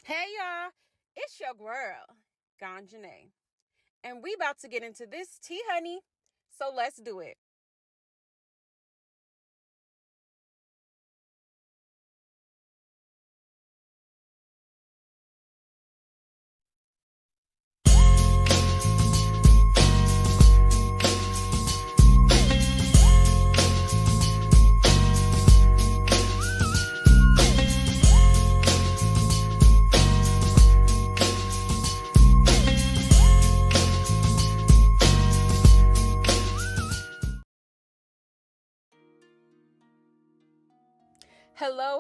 Hey y'all, it's your girl, Ganjane, and we about to get into this tea, honey. So let's do it.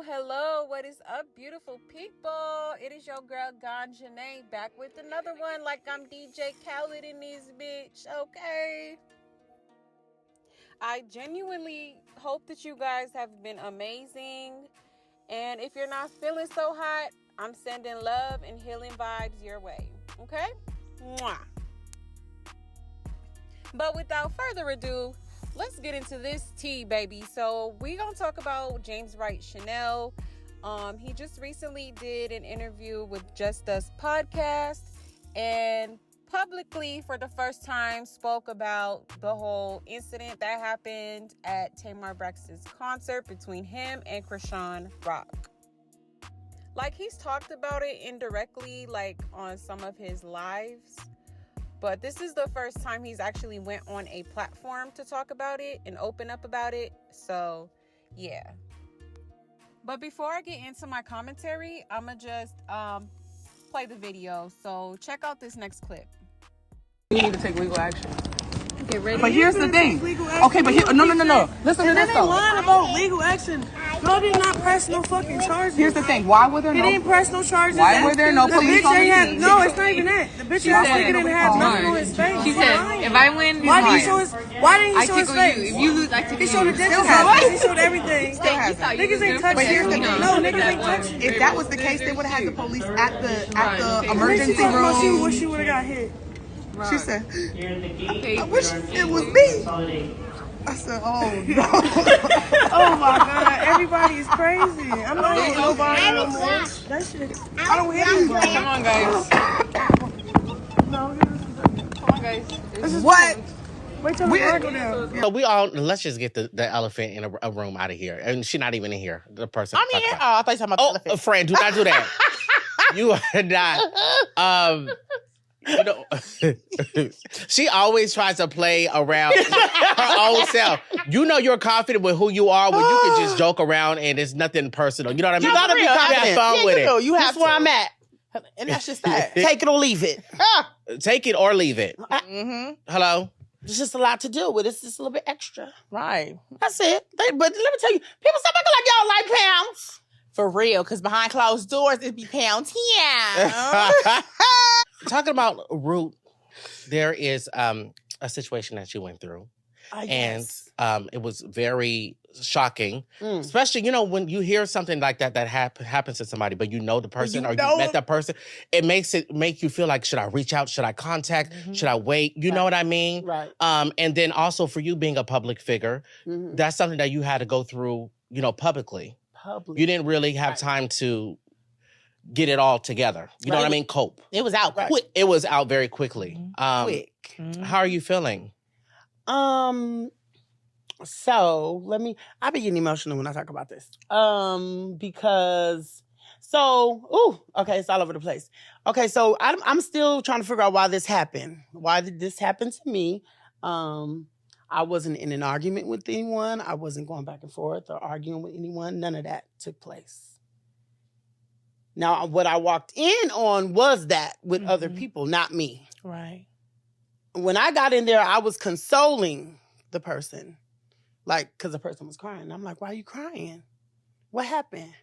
Hello, what is up, beautiful people? It is your girl, Ganjane, back with another one like I'm DJ Khaled in this bitch, okay? I genuinely hope that you guys have been amazing, and if you're not feeling so hot, I'm sending love and healing vibes your way, okay? Mwah. But without further ado, let's get into this tea, baby. So we're going to talk about James Wright Chanel. He just recently did an interview with Just Us podcast and publicly for the first time spoke about the whole incident that happened at Tamar Braxton's concert between him and Chrisean Rock. Like, he's talked about it indirectly, like on some of his lives. But this is the first time he's actually went on a platform to talk about it and open up about it. So, yeah. But before I get into my commentary, I'm going to just play the video. So, check out this next clip. We need to take legal action. Get ready. But here's the thing. Okay, but here, no. Listen to this though. Lying about legal action. Y'all did not press no fucking charges. Here's the thing. Why were there He no? didn't press no charges. Why were there no The police bitch on the ain't had, scene? no, it's not even that. The bitch ass nigga didn't have nothing on his face. She said, if I win, Why he's didn't he show mine. his? Why didn't he I show his tickle you. face? If you lose, I tickle He you. showed the dentist has office. He showed everything. hasn't. Niggas ain't touching. But here's the thing. No, niggas ain't touching. If that was the case, they would have had the police at the She emergency talking about she room. wish she would have got hit. She said, "I wish it was me." I said, "Oh no." Oh my god, everybody is crazy. I'm not hitting nobody no more. That shit. I don't hit anybody. Come on, guys. No, Come on, guys. What? wait till the car go down. So we all, let's just get the elephant in a room out of here. And she's not even in here, the person. I'm here. Oh, I thought you were talking about the elephant. Oh, friend, do not do that. You are not. You know, she always tries to play around her own self. You know you're confident with who you are when you can just joke around and it's nothing personal. You know what I mean? You gotta be confident. Have fun with you do. it. You have That's where I'm at. and that's just that. Take it or leave it. Take it or leave it. Mm-hmm. Hello? There's just a lot to deal with. It's just a little bit extra. Right. That's it. But let me tell you, people stop acting like y'all like pounds. For real, because behind closed doors, it be pounds. Yeah. Talking about Root, there is a situation that you went through. And it was very shocking, especially, you know, when you hear something like that happens to somebody, but you know the person or you met that person, it make you feel like, should I reach out? Should I contact? Should I wait? You know what I mean? Right. And then also for you being a public figure, that's something that you had to go through, you know, publicly. You didn't really have time to get it all together. You know what I mean? Cope. It was out quick. It was out very quickly. Quick. How are you feeling? So I be getting emotional when I talk about this. Because okay, it's all over the place. Okay, so I'm still trying to figure out why this happened. Why did this happen to me? I wasn't in an argument with anyone. I wasn't going back and forth or arguing with anyone. None of that took place. Now, what I walked in on was that with other people, not me. Right. When I got in there, I was consoling the person. Like, because the person was crying. I'm like, why are you crying? What happened?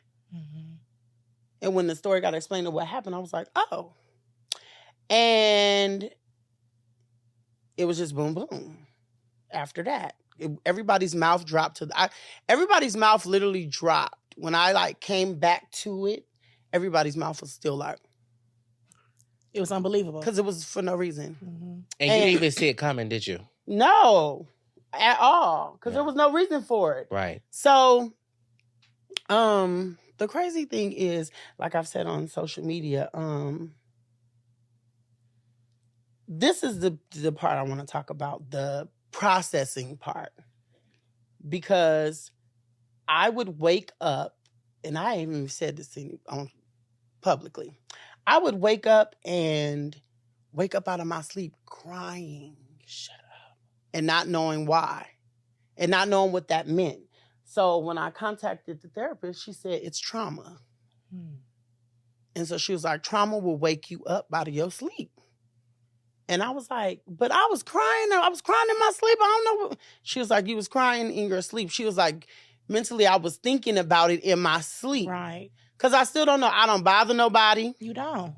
And when the story got explained of what happened, I was like, oh. And it was just boom, boom. After that, everybody's mouth dropped everybody's mouth literally dropped. When I came back to it, everybody's mouth was still like. It was unbelievable. Because it was for no reason. And you didn't even see it coming, did you? No, at all. Because there was no reason for it. Right. So, the the crazy thing is, like I've said on social media, this is the part I want to talk about, the processing part. Because I would wake up, and I ain't even said this publicly. I would wake up out of my sleep crying. Shut up. And not knowing why. And not knowing what that meant. So when I contacted the therapist, she said, it's trauma. And so she was like, trauma will wake you up out of your sleep. And I was like, but I was crying. I was crying in my sleep. I don't know. She was like, you was crying in your sleep. She was like, mentally, I was thinking about it in my sleep. Right. Because I still don't know. I don't bother nobody. You don't.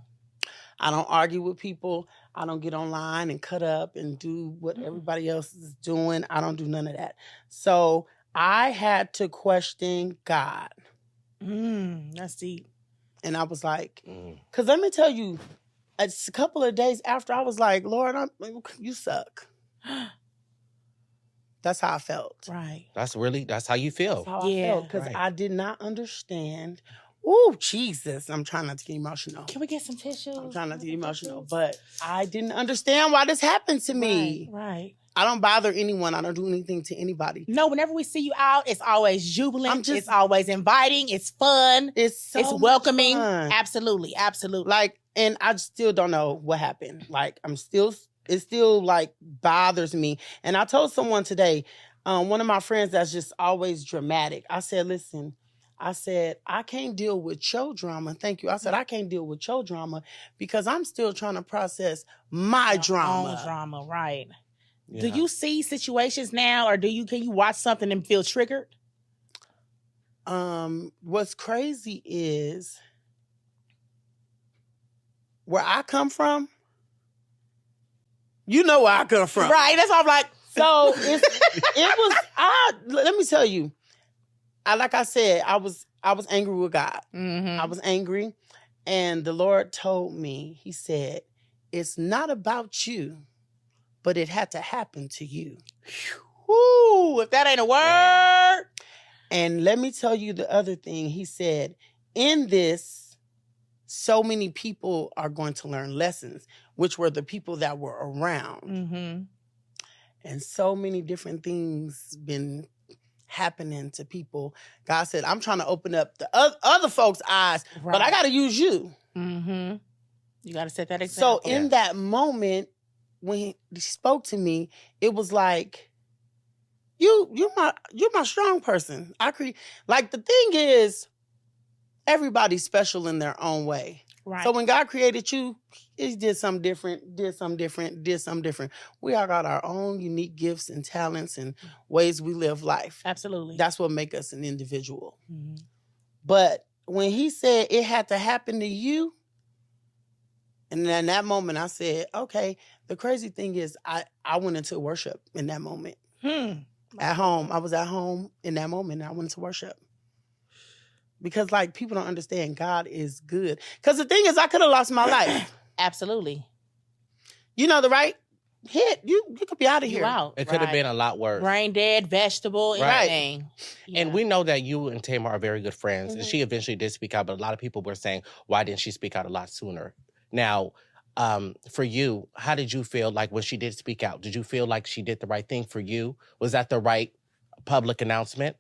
I don't argue with people. I don't get online and cut up and do what everybody else is doing. I don't do none of that. So I had to question God. That's deep. And I was like, because let me tell you, a couple of days after, I was like, Lord, you suck. That's how I felt. Right. That's how you feel. That's how I felt, because right. I did not understand. Oh, Jesus. I'm trying not to get emotional. Can we get some tissues? I'm trying not to get emotional, but I didn't understand why this happened to me. Right. I don't bother anyone. I don't do anything to anybody. No, whenever we see you out, it's always jubilant. It's always inviting. It's fun. It's welcoming. Fun. Absolutely. Absolutely. Like, and I still don't know what happened. Like, it still like bothers me. And I told someone today, one of my friends that's just always dramatic. I said, listen, I can't deal with your drama. Thank you. I said, I can't deal with your drama because I'm still trying to process my drama. Own drama, right. Yeah. Do you see situations now, or can you watch something and feel triggered? What's crazy is where I come from. You know where I come from, right? That's all I'm like. So let me tell you. Like I said, I was angry with God. Mm-hmm. I was angry, and the Lord told me. He said, "It's not about you, but it had to happen to you." Whoo, if that ain't a word. And let me tell you the other thing. He said, in this, so many people are going to learn lessons, which were the people that were around. Mm-hmm. And so many different things been happening to people. God said, I'm trying to open up the other folks' eyes, but I got to use you. Mm-hmm. You got to set that example. So in that moment, when he spoke to me, it was like, you're my strong person. Like, the thing is, everybody's special in their own way. Right. So when God created you, he did something different. We all got our own unique gifts and talents and ways we live life. Absolutely. That's what makes us an individual. Mm-hmm. But when he said it had to happen to you, and in that moment I said, okay, the crazy thing is I went into worship in that moment. At home. I was at home in that moment and I went into worship. Because, like, people don't understand God is good. Because the thing is, I could have lost my life. Absolutely. You know, the right hit, you could be out of here. You out. It could have been a lot worse. Brain dead, vegetable, everything. Yeah. And we know that you and Tamar are very good friends. Mm-hmm. And she eventually did speak out, but a lot of people were saying, why didn't she speak out a lot sooner? Now, for you, how did you feel like when she did speak out? Did you feel like she did the right thing for you? Was that the right public announcement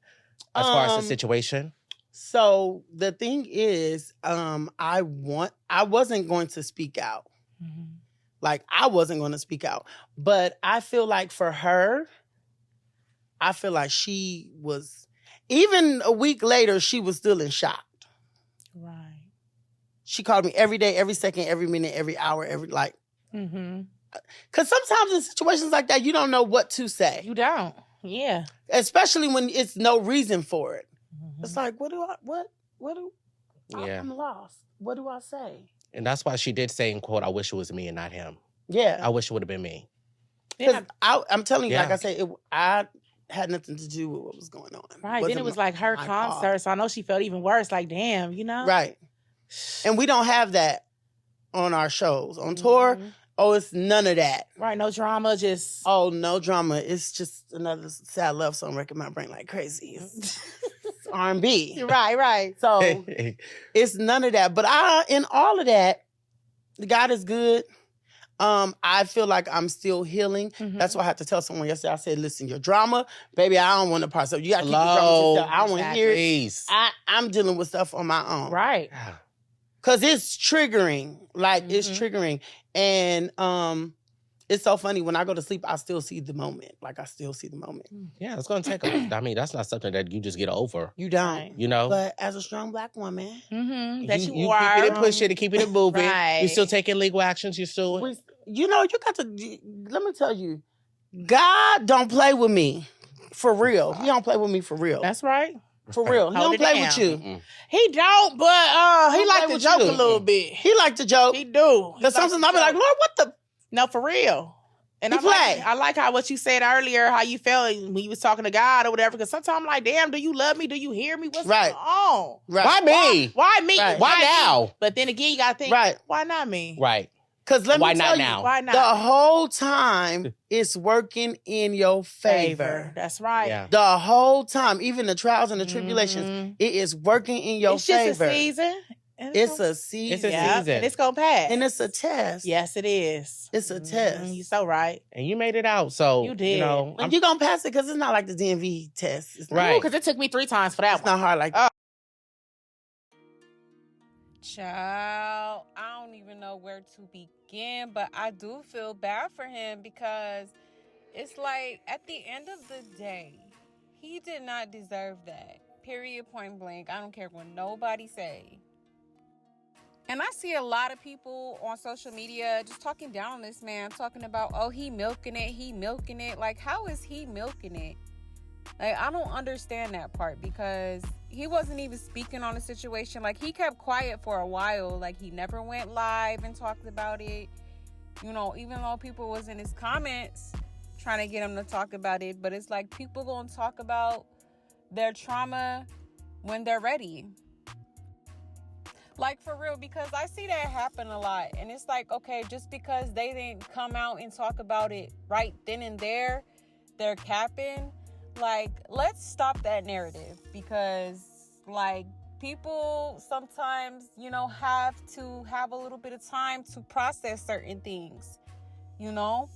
as far as the situation? So the thing is, I wasn't going to speak out. Mm-hmm. Like, I wasn't going to speak out. But I feel like for her, I feel like she was, even a week later, she was still in shock. Right. She called me every day, every second, every minute, every hour, Mm-hmm. Because sometimes in situations like that, you don't know what to say. You don't. Yeah. Especially when it's no reason for it. Mm-hmm. It's like, Yeah. I'm lost. What do I say? And that's why she did say, in quote, I wish it was me and not him. Yeah. I wish it would have been me. Because I'm telling you, like I said, I had nothing to do with what was going on. Right. Then it was like her concert, so I know she felt even worse. Like, damn, you know? Right. And we don't have that on our shows. On tour, it's none of that. Right, no drama, just... Oh, no drama. It's just another sad love song wrecking my brain like crazy. R&B. Right. So it's none of that. But in all of that, God is good. I feel like I'm still healing. Mm-hmm. That's why I had to tell someone yesterday. I said, listen, your drama, baby, I don't want to part. So you got to keep your drama to yourself. I don't want to hear it. Please. I'm dealing with stuff on my own. Right. Because it's triggering. Like, it's triggering. And it's so funny. When I go to sleep, I still see the moment. Like, I still see the moment. Yeah, it's going to take I mean, that's not something that you just get over. You don't. You know? But as a strong Black woman. That you are. You keep it pushing and keeping it moving. Right. You're still taking legal actions. You're still... You know, you got to... Let me tell you. God don't play with me. For real. He don't play with me for real. That's right. For real. He don't play with you. Mm-mm. He don't, but he like to joke a little bit. He like to joke. He do. Because sometimes I'll be like, Lord, what the... No, for real. And He play. I like how what you said earlier, how you felt when you was talking to God or whatever. Because sometimes I'm like, damn, do you love me? Do you hear me? What's going on? Right. Why me? Why me? Right. Why now? Me? But then again, you got to think, Right. why not me? Right. Because let me Why tell not you, now? Why not? the whole time it's working in your favor. That's right. Yeah. The whole time, even the trials and the tribulations, it is working in your It's favor. just a season. and It's a season. It's a yeah, season. and it's gonna pass. And it's a test. Yes, it is. It's a test. You're so right. And you made it out. So, You did. You know, And you're going to pass it because it's not like the DMV test. It's not, Right. Because it took me 3 times for that It's one. not hard like that. Child, I don't even know where to begin, but I do feel bad for him because it's like at the end of the day, he did not deserve that. Period, point blank. I don't care what nobody say. And I see a lot of people on social media just talking down on this man, talking about, oh, he milking it. Like, how is he milking it? Like, I don't understand that part because he wasn't even speaking on the situation. Like, he kept quiet for a while. Like, he never went live and talked about it. You know, even though people was in his comments trying to get him to talk about it. But it's like people gonna talk about their trauma when they're ready. Like, for real, because I see that happen a lot. And it's like, okay, just because they didn't come out and talk about it right then and there, they're capping. Like, let's stop that narrative because, like, people sometimes, you know, have to have a little bit of time to process certain things, you know?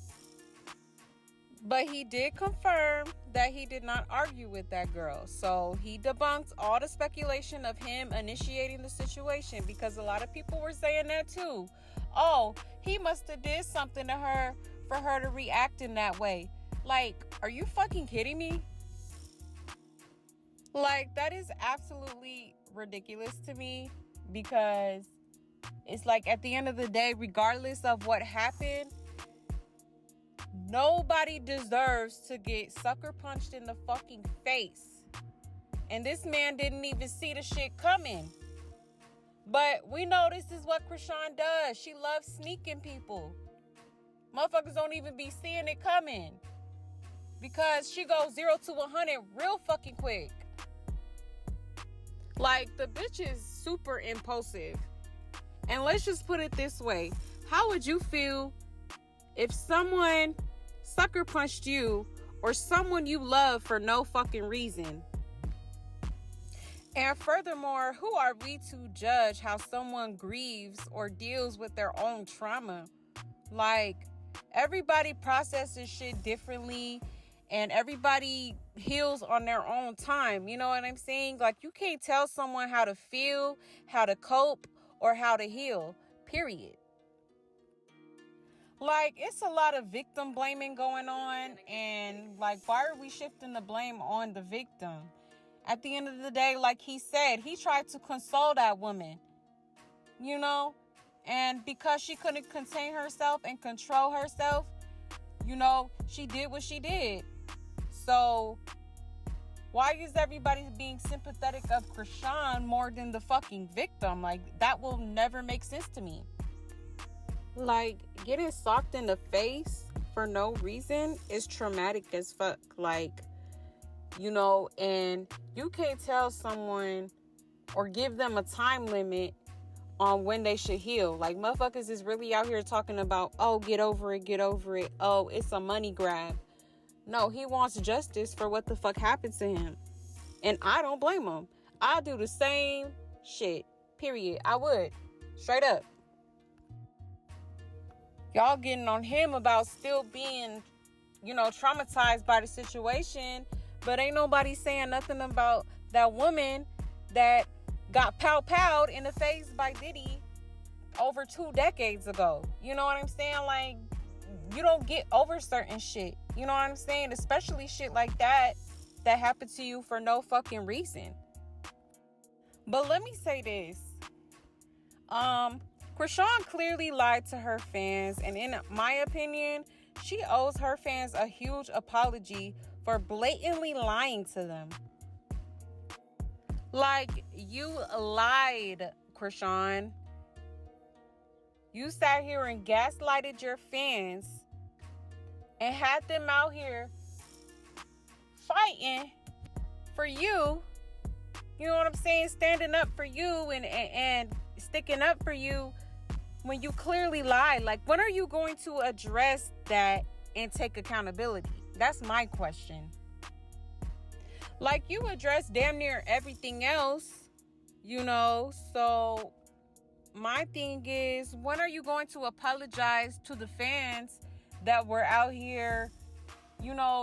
But he did confirm that he did not argue with that girl. So he debunked all the speculation of him initiating the situation because a lot of people were saying that too. Oh, he must have did something to her for her to react in that way. Like, are you fucking kidding me? Like, that is absolutely ridiculous to me because it's like at the end of the day, regardless of what happened, nobody deserves to get sucker punched in the fucking face. And this man didn't even see the shit coming. But we know this is what Chrisean does. She loves sneaking people. Motherfuckers don't even be seeing it coming. Because she goes 0 to 100 real fucking quick. Like, the bitch is super impulsive. And let's just put it this way. How would you feel if someone sucker punched you or someone you love for no fucking reason? And furthermore, who are we to judge how someone grieves or deals with their own trauma? Like, everybody processes shit differently and everybody heals on their own time. You know what I'm saying? Like, you can't tell someone how to feel, how to cope, or how to heal, period. Like, it's a lot of victim blaming going on, and like, why are we shifting the blame on the victim? At the end of the day, like he said, he tried to console that woman, you know, and because she couldn't contain herself and control herself, you know, she did what she did. So why is everybody being sympathetic of Chrisean more than the fucking victim? Like, that will never make sense to me. Like, getting socked in the face for no reason is traumatic as fuck. Like, you know, and you can't tell someone or give them a time limit on when they should heal. Like, motherfuckers is really out here talking about, oh, get over it. Oh, it's a money grab. No, he wants justice for what the fuck happened to him. And I don't blame him. I do the same shit. Period. I would. Straight up. Y'all getting on him about still being, traumatized by the situation. But ain't nobody saying nothing about that woman that got pow-powed in the face by Diddy over 2 decades ago. You know what I'm saying? Like, you don't get over certain shit. You know what I'm saying? Especially shit like that happened to you for no fucking reason. But let me say this. Chrisean clearly lied to her fans, and in my opinion, she owes her fans a huge apology for blatantly lying to them. Like, you lied, Chrisean. You sat here and gaslighted your fans and had them out here fighting for you. You know what I'm saying? Standing up for you and sticking up for you when you clearly lied. Like, when are you going to address that and take accountability? That's my question. Like, you address damn near everything else, so my thing is, when are you going to apologize to the fans that were out here,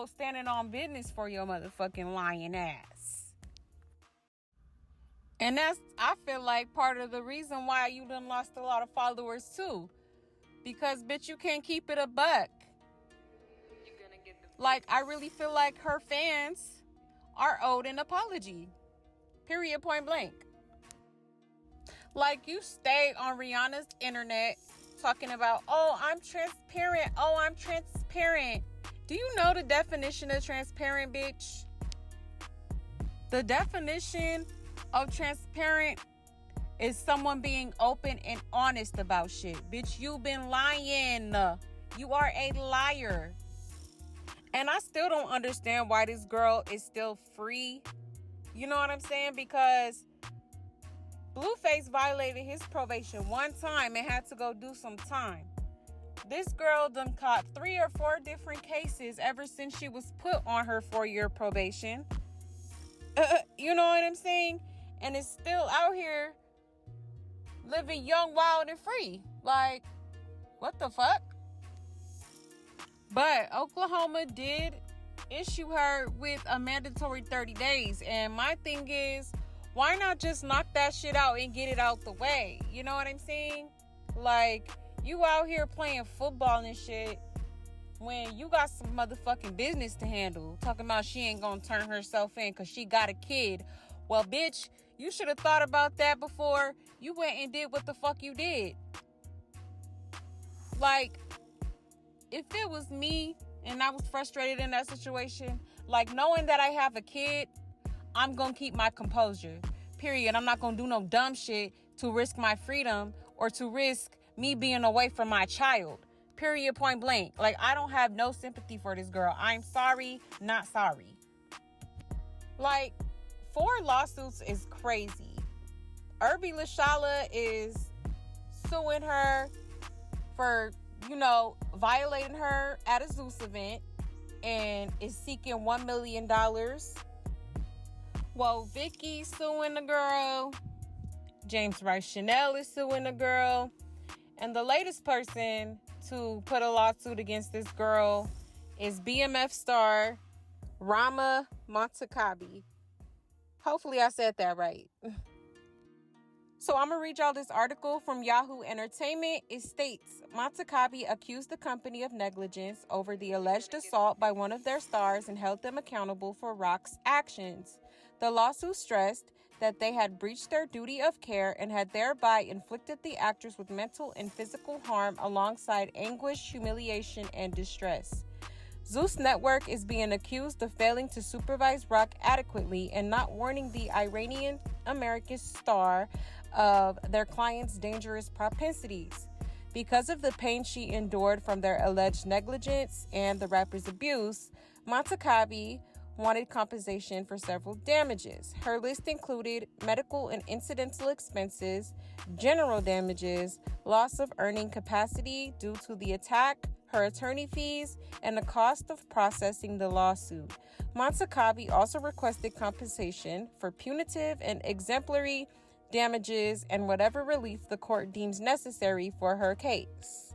standing on business for your motherfucking lying ass? And that's, I feel like, part of the reason why you done lost a lot of followers too. Because, bitch, you can't keep it a buck. Like, I really feel like her fans are owed an apology. Period, point blank. Like, you stay on Rihanna's internet talking about, I'm transparent. I'm transparent. Do you know the definition of transparent, bitch? The definition of transparent is someone being open and honest about shit. Bitch, you've been lying. You are a liar. And I still don't understand why this girl is still free. You know what I'm saying? Because Blueface violated his probation one time and had to go do some time. This girl done caught 3 or 4 different cases ever since she was put on her 4-year probation. You know what I'm saying? And is still out here living young, wild, and free. Like, what the fuck? But Oklahoma did issue her with a mandatory 30 days. And my thing is, why not just knock that shit out and get it out the way? You know what I'm saying? Like, you out here playing football and shit when you got some motherfucking business to handle. Talking about she ain't gonna turn herself in because she got a kid. Well, bitch, you should have thought about that before you went and did what the fuck you did. Like, if it was me and I was frustrated in that situation, like, knowing that I have a kid, I'm gonna keep my composure. Period. I'm not gonna do no dumb shit to risk my freedom or to risk me being away from my child. Period, point blank. Like, I don't have no sympathy for this girl. I'm sorry, not sorry. Like, 4 lawsuits is crazy. Irby Lashala is suing her for, violating her at a Zeus event and is seeking $1 million. Well, Vicky's suing the girl. James Wright Chanel is suing the girl. And the latest person to put a lawsuit against this girl is BMF star Rama Montakabi. Hopefully I said that right. So I'm going to read y'all this article from Yahoo Entertainment. It states, Montakabi accused the company of negligence over the alleged assault by one of their stars and held them accountable for Rock's actions. The lawsuit stressed that they had breached their duty of care and had thereby inflicted the actress with mental and physical harm alongside anguish, humiliation, and distress. Zeus Network is being accused of failing to supervise Rock adequately and not warning the Iranian-American star of their client's dangerous propensities. Because of the pain she endured from their alleged negligence and the rapper's abuse, Montakabi wanted compensation for several damages. Her list included medical and incidental expenses, general damages, loss of earning capacity due to the attack, her attorney fees, and the cost of processing the lawsuit. Montakabi also requested compensation for punitive and exemplary damages and whatever relief the court deems necessary for her case.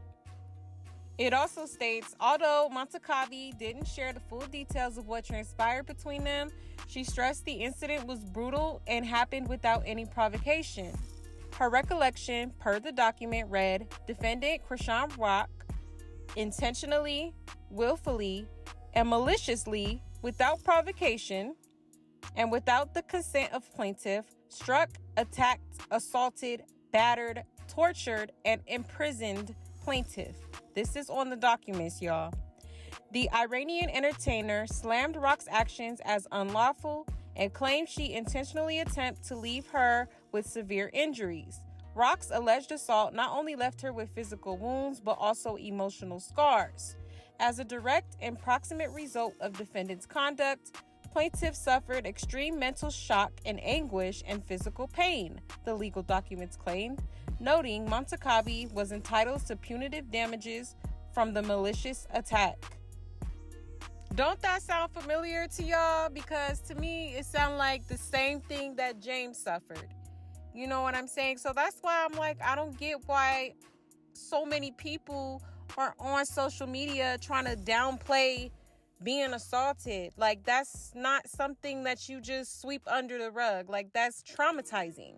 It also states, although Montakabi didn't share the full details of what transpired between them, she stressed the incident was brutal and happened without any provocation. Her recollection, per the document, read, Defendant Chrisean Wright intentionally, willfully, and maliciously, without provocation, and without the consent of plaintiff, struck, attacked, assaulted, battered, tortured, and imprisoned plaintiff. This is on the documents, y'all. The Iranian entertainer slammed Wright's actions as unlawful and claimed she intentionally attempted to leave her with severe injuries. Wright's alleged assault not only left her with physical wounds, but also emotional scars. As a direct and proximate result of defendant's conduct, plaintiff suffered extreme mental shock and anguish and physical pain, the legal documents claimed, noting Montakabi was entitled to punitive damages from the malicious attack. Don't that sound familiar to y'all? Because to me, it sounds like the same thing that James suffered. You know what I'm saying? So that's why I'm like, I don't get why so many people are on social media trying to downplay being assaulted. Like, that's not something that you just sweep under the rug. Like, that's traumatizing.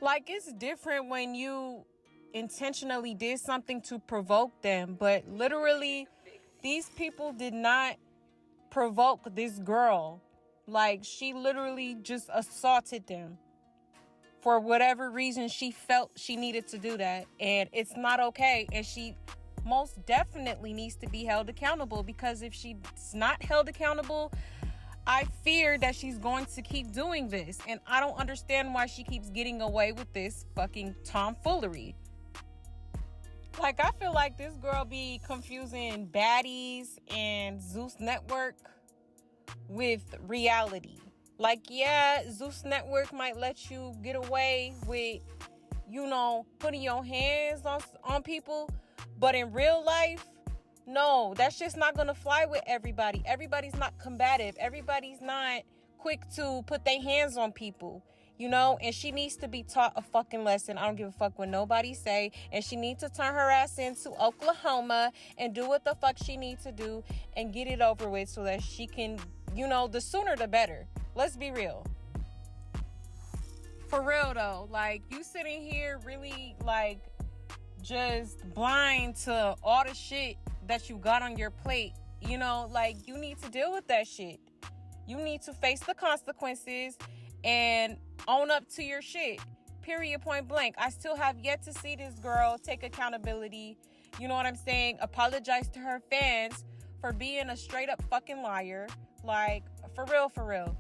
Like, it's different when you intentionally did something to provoke them, but literally, these people did not provoke this girl. Like, she literally just assaulted them for whatever reason she felt she needed to do that. And it's not okay. And she most definitely needs to be held accountable, because if she's not held accountable, I fear that she's going to keep doing this. And I don't understand why she keeps getting away with this fucking tomfoolery. Like, I feel like this girl be confusing baddies and Zeus Network with reality. Like, yeah, Zeus Network might let you get away with, you know, putting your hands on people. But in real life, no, that's just not going to fly with everybody. Everybody's not combative. Everybody's not quick to put their hands on people. You know, and she needs to be taught a fucking lesson. I don't give a fuck what nobody say. And she needs to turn her ass into Oklahoma and do what the fuck she needs to do and get it over with so that she can, you know, the sooner the better. Let's be real. For real though, like, you sitting here really like just blind to all the shit that you got on your plate. You know, like, you need to deal with that shit. You need to face the consequences and own up to your shit. Period, point blank. I still have yet to see this girl take accountability. You know what I'm saying? Apologize to her fans for being a straight up fucking liar. Like, for real, for real.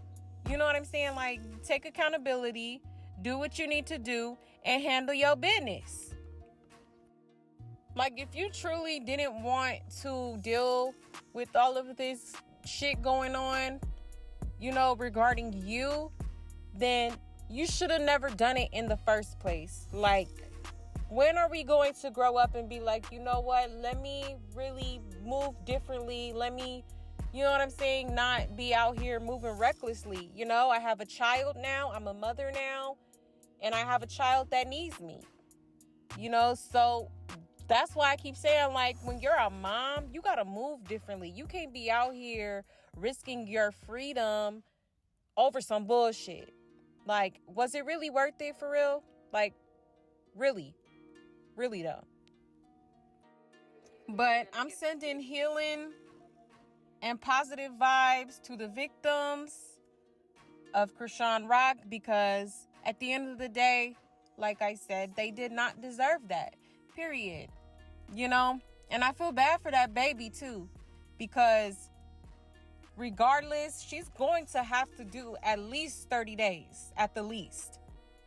You know what I'm saying? Like, take accountability, do what you need to do, and handle your business. Like, if you truly didn't want to deal with all of this shit going on, you know, regarding you, then you should have never done it in the first place. Like, when are we going to grow up and be like, you know what, let me really move differently. Let me, you know what I'm saying, not be out here moving recklessly. You know, I have a child now. I'm a mother now. And I have a child that needs me. You know, so that's why I keep saying, like, when you're a mom, you got to move differently. You can't be out here risking your freedom over some bullshit. Like, was it really worth it for real? Like, really? Really, though. But I'm sending healing and positive vibes to the victims of Chrisean Wright, because at the end of the day, like I said, they did not deserve that. Period. You know? And I feel bad for that baby, too, because regardless, she's going to have to do at least 30 days, at the least.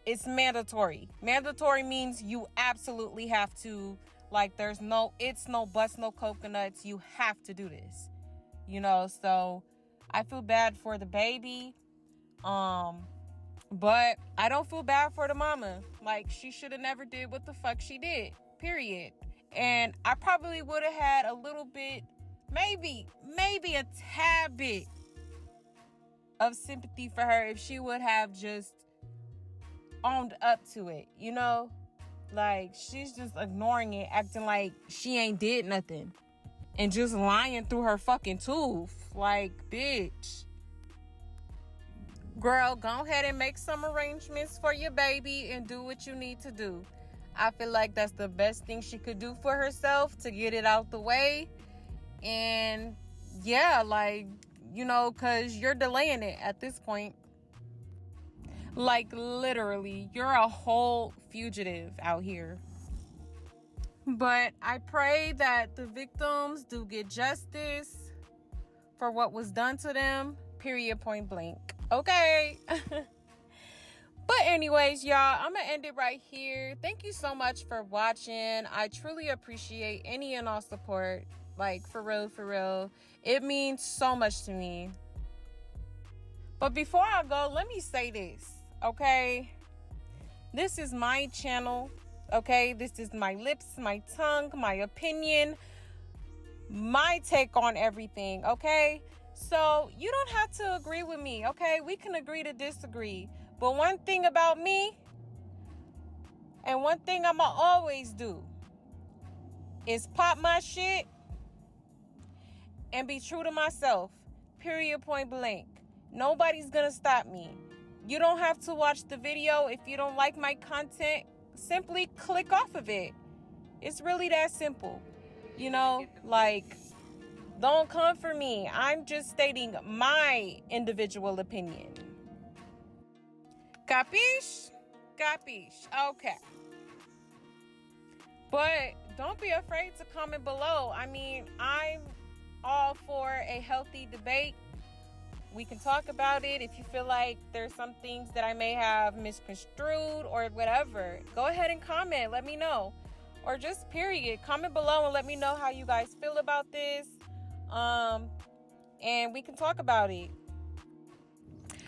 It's mandatory. Mandatory means you absolutely have to, like, there's no it's, no buts, no coconuts. You have to do this. You know, so I feel bad for the baby. But I don't feel bad for the mama. Like, she should have never did what the fuck she did. Period. And I probably would have had a little bit, maybe a tad bit of sympathy for her if she would have just owned up to it, you know? Like, she's just ignoring it, acting like she ain't did nothing. And just lying through her fucking tooth. Like, bitch. Girl, go ahead and make some arrangements for your baby and do what you need to do. I feel like that's the best thing she could do for herself to get it out the way. And yeah, like, you know, because you're delaying it at this point. Like, literally, you're a whole fugitive out here. But I pray that the victims do get justice for what was done to them. Period, point blank. Okay. But anyways, y'all, I'm going to end it right here. Thank you so much for watching. I truly appreciate any and all support. Like, for real, for real. It means so much to me. But before I go, let me say this, okay? This is my channel, okay? This is my lips, my tongue, my opinion, my take on everything, okay? So you don't have to agree with me, okay? We can agree to disagree. But one thing about me, and one thing I'ma always do, is pop my shit and be true to myself. Period, point blank. Nobody's gonna stop me. You don't have to watch the video if you don't like my content. Simply click off of it. It's really that simple. You know, like, don't come for me. I'm just stating my individual opinion. Capiche? Capiche. Okay. But don't be afraid to comment below. I mean, I'm all for a healthy debate. We can talk about it. If you feel like there's some things that I may have misconstrued or whatever, go ahead and comment. Let me know. Or just period. Comment below and let me know how you guys feel about this. And we can talk about it.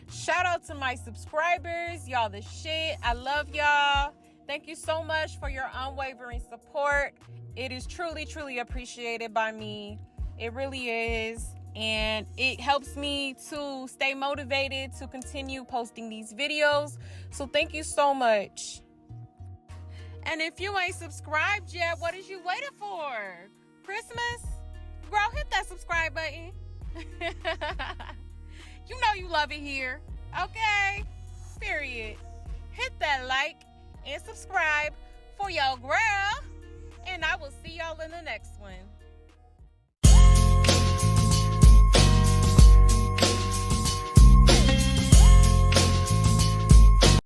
Shout out to my subscribers. Y'all the shit. I love y'all. Thank you so much for your unwavering support. It is truly, truly appreciated by me. It really is. And it helps me to stay motivated to continue posting these videos. So thank you so much. And if you ain't subscribed yet, what is you waiting for? Christmas? Girl, hit that subscribe button. You know you love it here. Okay? Period. Hit that like and subscribe for your girl. And I will see y'all in the next one.